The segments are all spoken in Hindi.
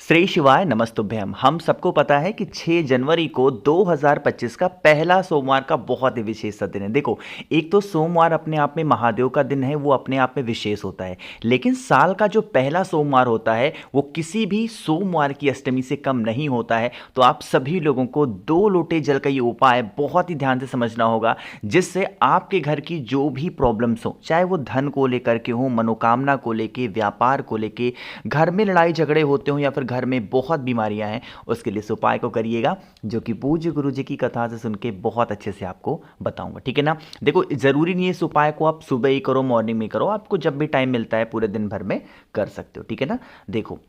श्री शिवाय नमस्तुभ्यम। हम सबको पता है कि 6 जनवरी को 2025 का पहला सोमवार का बहुत ही विशेष सा दिन है। देखो, एक तो सोमवार अपने आप में महादेव का दिन है, वो अपने आप में विशेष होता है, लेकिन साल का जो पहला सोमवार होता है वो किसी भी सोमवार की अष्टमी से कम नहीं होता है। तो आप सभी लोगों को 2 लोटे जल का ये उपाय बहुत ही ध्यान से समझना होगा, जिससे आपके घर की जो भी प्रॉब्लम्स हो, चाहे वो धन को लेकर के हो, मनोकामना को लेके, व्यापार को लेके, घर में लड़ाई झगड़े होते हो या फिर घर में बहुत बीमारियां हैं, उसके लिए इस उपाय को करिएगा, जो कि पूज्य गुरु जी की कथा से सुन के बहुत अच्छे से आपको बताऊंगा। ठीक है ना। देखो, जरूरी नहीं है इस उपाय को आप सुबह ही करो, मॉर्निंग में करो, आपको जब भी टाइम मिलता है पूरे दिन भर में कर सकते हो। ठीक है ना। देखो,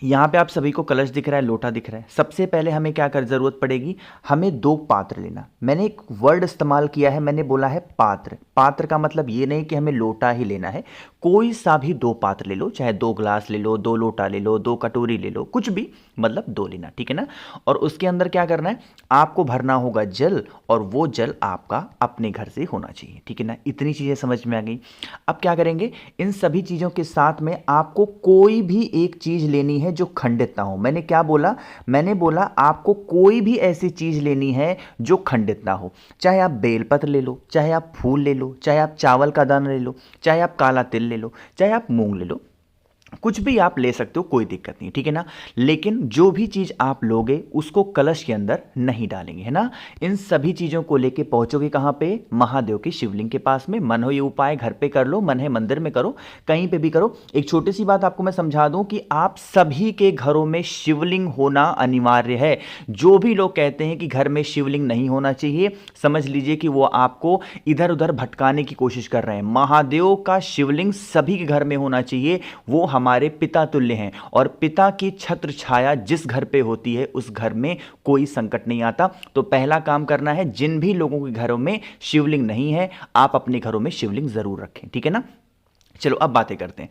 यहाँ पे आप सभी को कलश दिख रहा है, लोटा दिख रहा है। सबसे पहले हमें क्या कर जरूरत पड़ेगी, हमें 2 पात्र लेना। मैंने एक वर्ड इस्तेमाल किया है, मैंने बोला है पात्र। पात्र का मतलब ये नहीं कि हमें लोटा ही लेना है, कोई सा भी 2 पात्र ले लो, चाहे 2 ग्लास ले लो, 2 लोटा ले लो, 2 कटोरी ले लो, कुछ भी, मतलब 2 लेना। ठीक है ना। और उसके अंदर क्या करना है, आपको भरना होगा जल, और वो जल आपका अपने घर से होना चाहिए। ठीक है ना। इतनी चीजें समझ में आ गई। अब क्या करेंगे, इन सभी चीजों के साथ में आपको कोई भी एक चीज लेनी है जो खंडित ना हो। मैंने क्या बोला, मैंने बोला आपको कोई भी ऐसी चीज लेनी है जो खंडित ना हो। चाहे आप बेलपत्र ले लो, चाहे आप फूल ले लो, चाहे आप चावल का दाना ले लो, चाहे आप काला तिल ले लो, चाहे आप मूंग ले लो, कुछ भी आप ले सकते हो, कोई दिक्कत नहीं। ठीक है ना। लेकिन जो भी चीज आप लोगे उसको कलश के अंदर नहीं डालेंगे, है ना। इन सभी चीजों को लेके पहुंचोगे कहां पे, महादेव के शिवलिंग के पास में। मन हो ये उपाय घर पे कर लो, मन है मंदिर में करो, कहीं पे भी करो। एक छोटी सी बात आपको मैं समझा दूं कि आप सभी के घरों में शिवलिंग होना अनिवार्य है। जो भी लोग कहते हैं कि घर में शिवलिंग नहीं होना चाहिए, समझ लीजिए कि वो आपको इधर उधर भटकाने की कोशिश कर रहे हैं। महादेव का शिवलिंग सभी के घर में होना चाहिए। वो हमारे पिता तुल्य हैं, और पिता की छत्र छाया जिस घर पे होती है उस घर में कोई संकट नहीं आता। तो पहला काम करना है, जिन भी लोगों के घरों में शिवलिंग नहीं है, आप अपने घरों में शिवलिंग जरूर रखें। ठीक है ना। चलो अब बातें करते हैं।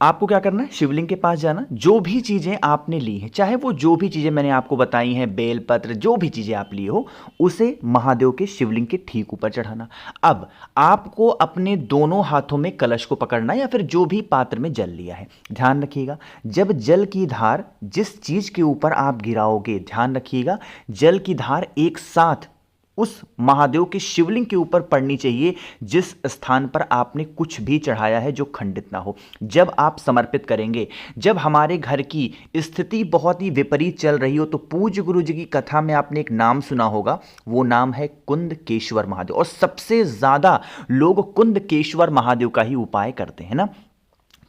आपको क्या करना है, शिवलिंग के पास जाना, जो भी चीजें आपने ली हैं, चाहे वो जो भी चीजें मैंने आपको बताई हैं, बेलपत्र, जो भी चीजें आप लिए हो, उसे महादेव के शिवलिंग के ठीक ऊपर चढ़ाना। अब आपको अपने दोनों हाथों में कलश को पकड़ना, या फिर जो भी पात्र में जल लिया है। ध्यान रखिएगा, जब जल की धार जिस चीज के ऊपर आप गिराओगे, ध्यान रखिएगा, जल की धार एक साथ उस महादेव के शिवलिंग के ऊपर पड़नी चाहिए जिस स्थान पर आपने कुछ भी चढ़ाया है जो खंडित ना हो। जब आप समर्पित करेंगे, जब हमारे घर की स्थिति बहुत ही विपरीत चल रही हो, तो पूज्य गुरु जी की कथा में आपने एक नाम सुना होगा, वो नाम है कुंदकेश्वर महादेव। और सबसे ज्यादा लोग कुंदकेश्वर महादेव का ही उपाय करते हैं ना।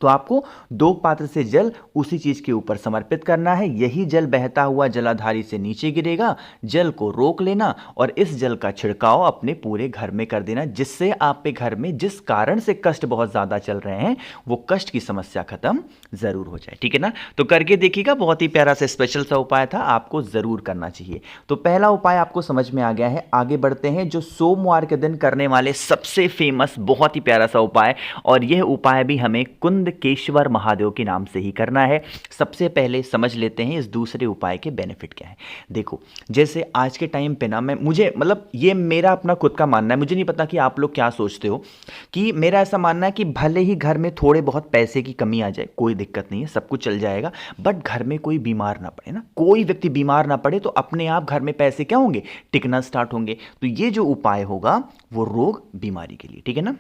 तो आपको 2 पात्र से जल उसी चीज के ऊपर समर्पित करना है। यही जल बहता हुआ जलाधारी से नीचे गिरेगा, जल को रोक लेना और इस जल का छिड़काव अपने पूरे घर में कर देना, जिससे आपके घर में जिस कारण से कष्ट बहुत ज्यादा चल रहे हैं, वो कष्ट की समस्या खत्म जरूर हो जाए। ठीक है ना। तो करके देखिएगा, बहुत ही प्यारा सा स्पेशल सा उपाय था, आपको जरूर करना चाहिए। तो पहला उपाय आपको समझ में आ गया है। आगे बढ़ते हैं, जो सोमवार के दिन करने वाले सबसे फेमस बहुत ही प्यारा सा उपाय, और यह उपाय भी हमें कुंदकेश्वर महादेव के नाम से ही करना है। सबसे पहले समझ लेते हैं इस दूसरे उपाय के बेनिफिट क्या है। देखो, जैसे आज के टाइम पे ना, मुझे मतलब ये मेरा अपना खुद का मानना है, मुझे नहीं पता कि आप लोग क्या सोचते हो, कि मेरा ऐसा मानना है कि भले ही घर में थोड़े बहुत पैसे की कमी आ जाए, कोई दिक्कत नहीं है, सब कुछ चल जाएगा, बट घर में कोई बीमार ना पड़े ना, कोई व्यक्ति बीमार ना पड़े, तो अपने आप घर में पैसे क्या होंगे, टिकना स्टार्ट होंगे। तो ये जो उपाय होगा वो रोग बीमारी के लिए। ठीक है ना।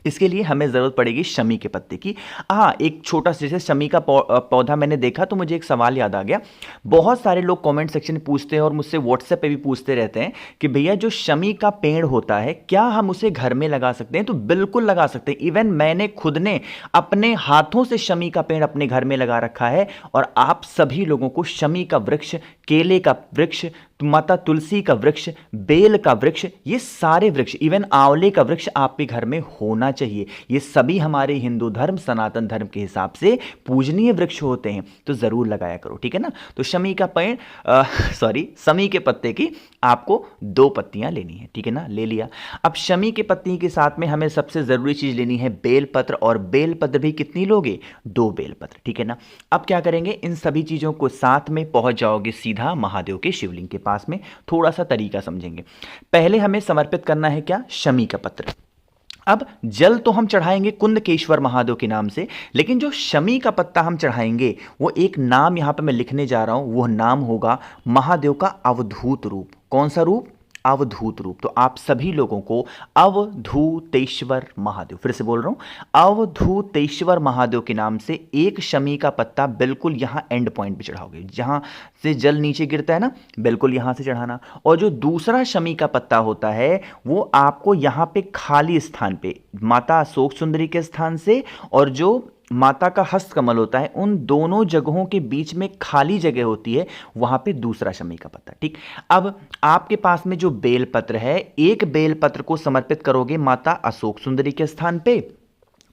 इसके लिए हमें जरूरत पड़ेगी शमी के पत्ते की। हाँ, एक छोटा सा, जैसे शमी का पौधा मैंने देखा तो मुझे एक सवाल याद आ गया। बहुत सारे लोग कमेंट सेक्शन में पूछते हैं और मुझसे व्हाट्सएप पे भी पूछते रहते हैं कि भैया जो शमी का पेड़ होता है, क्या हम उसे घर में लगा सकते हैं। तो बिल्कुल लगा सकते हैं। इवन मैंने खुद ने अपने हाथों से शमी का पेड़ अपने घर में लगा रखा है। और आप सभी लोगों को शमी का वृक्ष, केले का वृक्ष, माता तुलसी का वृक्ष, बेल का वृक्ष, ये सारे वृक्ष, इवन आंवले का वृक्ष आपके घर में होना चाहिए। ये सभी हमारे हिंदू धर्म, सनातन धर्म के हिसाब से पूजनीय वृक्ष होते हैं, तो जरूर लगाया करो। ठीक है ना। तो शमी का पेड़, शमी के पत्ते की आपको 2 पत्तियां लेनी है। ठीक है ना, ले लिया। अब शमी के पत्ती के साथ में हमें सबसे जरूरी चीज लेनी है बेलपत्र, और बेलपत्र भी कितनी लोगे, 2 बेलपत्र। ठीक है ना। अब क्या करेंगे, इन सभी चीजों को साथ में पहुंच जाओगे सीधा महादेव के शिवलिंग के पास में। थोड़ा सा तरीका समझेंगे। पहले हमें समर्पित करना है क्या, शमी का पत्र। अब जल तो हम चढ़ाएंगे कुंदकेश्वर महादेव के नाम से, लेकिन जो शमी का पत्ता हम चढ़ाएंगे वो एक नाम यहां पे मैं लिखने जा रहा हूं, वो नाम होगा महादेव का अवधूत रूप। कौन सा रूप? अवधूत रूप। तो आप सभी लोगों को अवधूतेश्वर महादेव, फिर से बोल रहा हूं, अवधूतेश्वर महादेव के नाम से एक शमी का पत्ता बिल्कुल यहां एंड पॉइंट पे चढ़ाओगे, जहां से जल नीचे गिरता है ना, बिल्कुल यहां से चढ़ाना। और जो दूसरा शमी का पत्ता होता है वो आपको यहां पे खाली स्थान पे, माता अशोक सुंदरी के स्थान से और जो माता का हस्त कमल होता है, उन दोनों जगहों के बीच में खाली जगह होती है, वहां पे दूसरा शमी का पत्ता। ठीक, अब आपके पास में जो बेलपत्र है, एक बेलपत्र को समर्पित करोगे माता अशोक सुंदरी के स्थान पे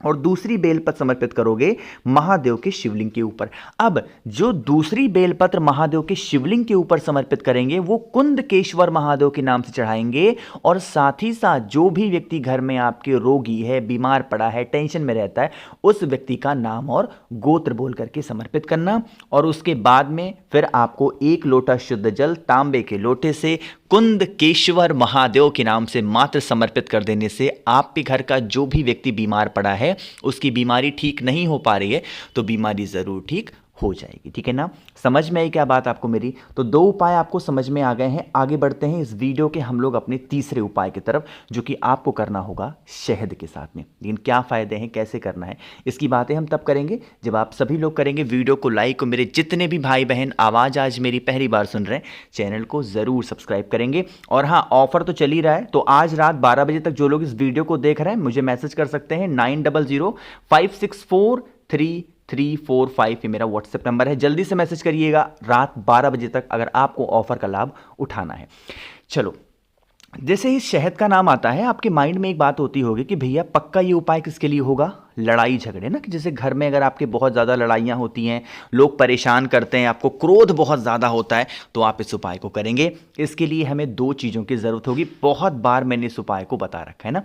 और दूसरी बेलपत्र समर्पित करोगे महादेव के शिवलिंग के ऊपर। अब जो दूसरी बेलपत्र महादेव के शिवलिंग के ऊपर समर्पित करेंगे वो कुंदकेश्वर महादेव के नाम से चढ़ाएंगे। और साथ ही साथ जो भी व्यक्ति घर में आपके रोगी है, बीमार पड़ा है, टेंशन में रहता है, उस व्यक्ति का नाम और गोत्र बोल करके समर्पित करना। और उसके बाद में फिर आपको एक लोटा शुद्ध जल तांबे के लोटे से कुंदकेश्वर महादेव के नाम से मात्र समर्पित कर देने से आपके घर का जो भी व्यक्ति बीमार पड़ा है, उसकी बीमारी ठीक नहीं हो पा रही है, तो बीमारी जरूर ठीक हो जाएगी। ठीक है ना, समझ में आई क्या बात आपको मेरी? तो दो उपाय आपको समझ में आ गए हैं। आगे बढ़ते हैं इस वीडियो के हम लोग अपने तीसरे उपाय की तरफ, जो कि आपको करना होगा शहद के साथ में। लेकिन क्या फायदे हैं, कैसे करना है, इसकी बातें हम तब करेंगे जब आप सभी लोग करेंगे वीडियो को लाइक। और मेरे जितने भी भाई बहन आवाज़ आज मेरी पहली बार सुन रहे हैं, चैनल को ज़रूर सब्सक्राइब करेंगे। और हाँ, ऑफर तो चल ही रहा है, तो आज रात 12 बजे तक जो लोग इस वीडियो को देख रहे हैं मुझे मैसेज कर सकते हैं 9005643345, ये मेरा व्हाट्सएप नंबर है। जल्दी से मैसेज करिएगा रात 12 बजे तक अगर आपको ऑफर का लाभ उठाना है। चलो, जैसे ही शहद का नाम आता है, आपके माइंड में एक बात होती होगी कि भैया पक्का ये उपाय किसके लिए होगा? लड़ाई झगड़े ना, कि जैसे घर में अगर आपके बहुत ज़्यादा लड़ाइयाँ होती हैं, लोग परेशान करते हैं, आपको क्रोध बहुत ज़्यादा होता है, तो आप इस उपाय को करेंगे। इसके लिए हमें दो चीज़ों की ज़रूरत होगी। बहुत बार मैंने इस उपाय को बता रखा है ना।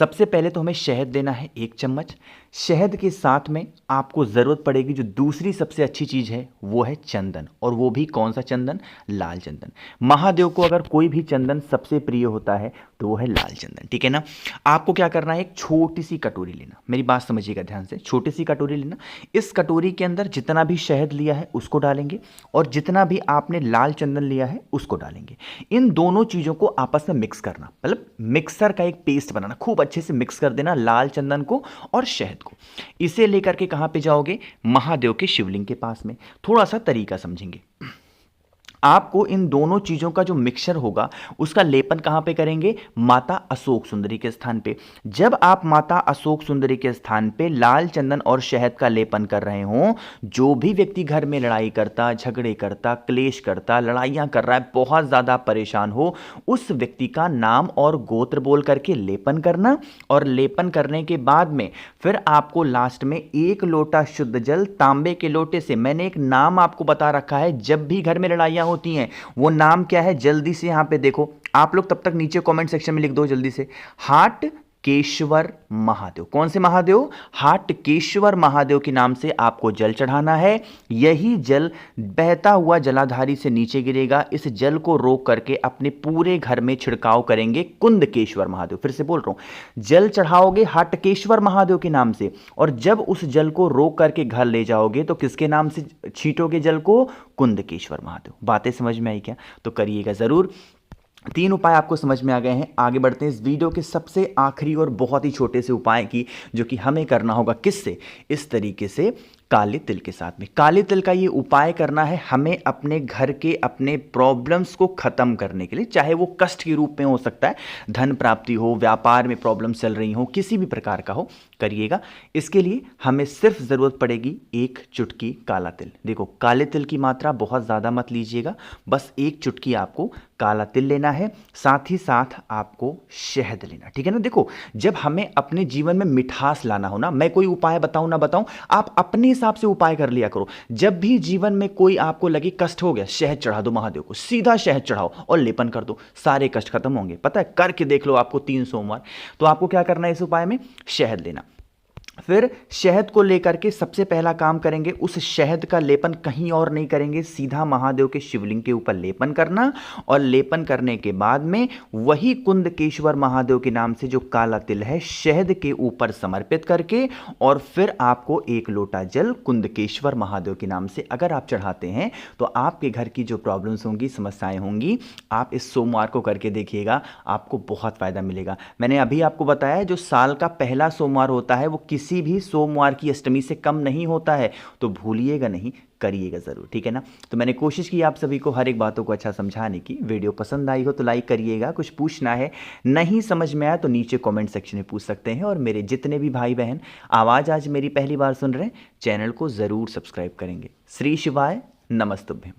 सबसे पहले तो हमें शहद लेना है 1 चम्मच। शहद के साथ में आपको ज़रूरत पड़ेगी जो दूसरी सबसे अच्छी चीज़ है, वो है चंदन। और वो भी कौन सा चंदन? लाल चंदन। महादेव को अगर कोई भी चंदन सबसे प्रिय होता है तो वो है लाल चंदन। ठीक है ना। आपको क्या करना है, एक छोटी सी कटोरी लेना, मेरी बात समझिएगा ध्यान से, छोटी सी कटोरी लेना। इस कटोरी के अंदर जितना भी शहद लिया है उसको डालेंगे और जितना भी आपने लाल चंदन लिया है उसको डालेंगे। इन दोनों चीज़ों को आपस में मिक्स करना, मतलब मिक्सर का एक पेस्ट बनाना, खूब अच्छे से मिक्स कर देना लाल चंदन को और शहद को। इसे लेकर के कहाँ पे जाओगे? महादेव के शिवलिंग के पास में। थोड़ा सा तरीका समझेंगे। आपको इन दोनों चीज़ों का जो मिक्सचर होगा उसका लेपन कहाँ पे करेंगे? माता अशोक सुंदरी के स्थान पे। जब आप माता अशोक सुंदरी के स्थान पे लाल चंदन और शहद का लेपन कर रहे हो, जो भी व्यक्ति घर में लड़ाई करता, झगड़े करता, क्लेश करता, लड़ाइयाँ कर रहा है, बहुत ज़्यादा परेशान हो, उस व्यक्ति का नाम और गोत्र बोल करके लेपन करना। और लेपन करने के बाद में फिर आपको लास्ट में 1 लोटा शुद्ध जल तांबे के लोटे से, मैंने एक नाम आपको बता रखा है जब भी घर में लड़ाइयाँ होती हैं, वो नाम क्या है जल्दी से यहां पे देखो आप लोग, तब तक नीचे कमेंट सेक्शन में लिख दो जल्दी से, हाटकेश्वर महादेव। कौन से महादेव? हाटकेश्वर महादेव के नाम से आपको जल चढ़ाना है। यही जल बहता हुआ जलाधारी से नीचे गिरेगा। इस जल को रोक करके अपने पूरे घर में छिड़काव करेंगे कुंदकेश्वर महादेव। फिर से बोल रहा हूं, जल चढ़ाओगे हाटकेश्वर महादेव के नाम से, और जब उस जल को रोक करके घर ले जाओगे तो किसके नाम से छींटोगे जल को? कुंदकेश्वर महादेव। बातें समझ में आई क्या? तो करिएगा जरूर। 3 उपाय आपको समझ में आ गए हैं। आगे बढ़ते हैं इस वीडियो के सबसे आखिरी और बहुत ही छोटे से उपाय की, जो कि हमें करना होगा किससे? इस तरीके से, काले तिल के साथ में। काले तिल का ये उपाय करना है हमें अपने घर के अपने प्रॉब्लम्स को खत्म करने के लिए, चाहे वो कष्ट के रूप में हो सकता है, धन प्राप्ति हो, व्यापार में प्रॉब्लम चल रही हो, किसी भी प्रकार का हो, करिएगा। इसके लिए हमें सिर्फ ज़रूरत पड़ेगी 1 चुटकी काला तिल। देखो, काले तिल की मात्रा बहुत ज़्यादा मत लीजिएगा, बस 1 चुटकी आपको काला तिल लेना है, साथ ही साथ आपको शहद लेना। ठीक है ना। देखो, जब हमें अपने जीवन में मिठास लाना हो ना, मैं कोई उपाय बताऊं ना बताऊं, आप अपने हिसाब से उपाय कर लिया करो। जब भी जीवन में कोई आपको लगे कष्ट हो गया, शहद चढ़ा दो महादेव को, सीधा शहद चढ़ाओ और लेपन कर दो, सारे कष्ट खत्म होंगे। पता है, करके देख लो, आपको 3 सोमवार। तो आपको क्या करना है इस उपाय में? शहद लेना। फिर शहद को लेकर के सबसे पहला काम करेंगे, उस शहद का लेपन कहीं और नहीं करेंगे, सीधा महादेव के शिवलिंग के ऊपर लेपन करना, और लेपन करने के बाद में वही कुंदकेश्वर महादेव के नाम से जो काला तिल है शहद के ऊपर समर्पित करके, और फिर आपको एक लोटा जल कुंदकेश्वर महादेव के नाम से अगर आप चढ़ाते हैं तो आपके घर की जो प्रॉब्लम्स होंगी, समस्याएं होंगी, आप इस सोमवार को करके देखिएगा, आपको बहुत फायदा मिलेगा। मैंने अभी आपको बताया जो साल का पहला सोमवार होता है वो किसी भी सोमवार की अष्टमी से कम नहीं होता है, तो भूलिएगा नहीं, करिएगा ज़रूर, ठीक है ना। तो मैंने कोशिश की आप सभी को हर एक बातों को अच्छा समझाने की। वीडियो पसंद आई हो तो लाइक करिएगा, कुछ पूछना है, नहीं समझ में आया तो नीचे कमेंट सेक्शन में पूछ सकते हैं। और मेरे जितने भी भाई बहन आवाज़ आज मेरी पहली बार सुन रहे हैं, चैनल को ज़रूर सब्सक्राइब करेंगे। श्री शिवाय, नमस्तुभ्यम।